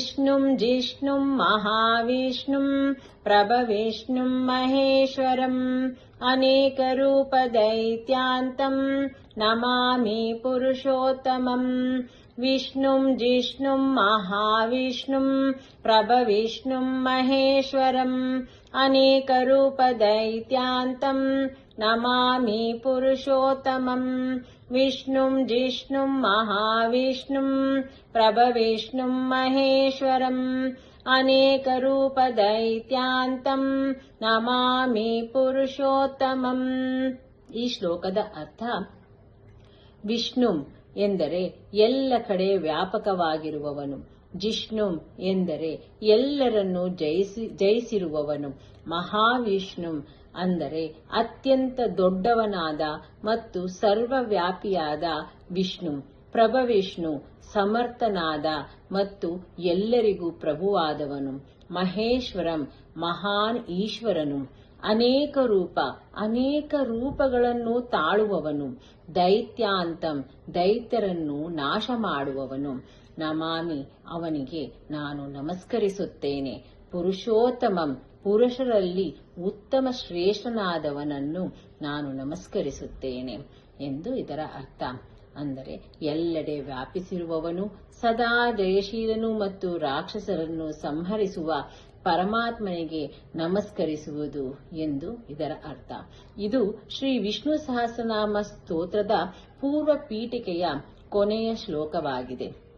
विष्णुं जिष्णुं महाविष्णुं प्रभविष्णुं महेश्वरम् अनेकरूपदैत्यान्तं नमामि पुरुषोत्तमम् विष्णुं जिष्णुं महाविष्णुं प्रभविष्णुं महेश्वरम् अनेकरूपदैत्यान्तं नमामि पुरुषोत्तमम् विष्णुं जिष्णुं महाविष्णुं प्रभविष्णुं महेश्वरम् ಅನೇಕರೂಪದೈತ್ಯಾಂತಂ ನಮಾಮಿ ಪುರುಷೋತ್ತಮಂ. ಈ ಶ್ಲೋಕದ ಅರ್ಥ, ವಿಷ್ಣು ಎಂದರೆ ಎಲ್ಲ ಕಡೆ ವ್ಯಾಪಕವಾಗಿರುವವನು, ಜಿಷ್ಣು ಎಂದರೆ ಎಲ್ಲರನ್ನೂ ಜಯಿಸಿರುವವನು, ಮಹಾವಿಷ್ಣು ಅಂದರೆ ಅತ್ಯಂತ ದೊಡ್ಡವನಾದ ಮತ್ತು ಸರ್ವವ್ಯಾಪಿಯಾದ ವಿಷ್ಣು, ಪ್ರಭವಿಷ್ಣು ಸಮರ್ಥನಾದ ಮತ್ತು ಎಲ್ಲರಿಗೂ ಪ್ರಭುವಾದವನು, ಮಹೇಶ್ವರಂ ಮಹಾನ್ ಈಶ್ವರನು, ಅನೇಕ ರೂಪಗಳನ್ನು ತಾಳುವವನು, ದೈತ್ಯಾಂತಂ ದೈತ್ಯರನ್ನು ನಾಶ ಮಾಡುವವನು, ನಮಾಮಿ ಅವನಿಗೆ ನಾನು ನಮಸ್ಕರಿಸುತ್ತೇನೆ, ಪುರುಷೋತ್ತಮಂ ಪುರುಷರಲ್ಲಿ ಉತ್ತಮ ಶ್ರೇಷ್ಠನಾದವನನ್ನು ನಾನು ನಮಸ್ಕರಿಸುತ್ತೇನೆ ಎಂದು ಇದರ ಅರ್ಥ. ಅಂದರೆ ಎಲ್ಲೆಡೆ ವ್ಯಾಪಿಸಿರುವವನು, ಸದಾ ಜಯಶೀಲನು ಮತ್ತು ರಾಕ್ಷಸರನ್ನು ಸಂಹರಿಸುವ ಪರಮಾತ್ಮನಿಗೆ ನಮಸ್ಕರಿಸುವುದು ಎಂದು ಇದರ ಅರ್ಥ. ಇದು ಶ್ರೀ ವಿಷ್ಣು ಸಹಸ್ರನಾಮ ಸ್ತೋತ್ರದ ಪೂರ್ವ ಪೀಠಿಕೆಯ ಕೊನೆಯ ಶ್ಲೋಕವಾಗಿದೆ.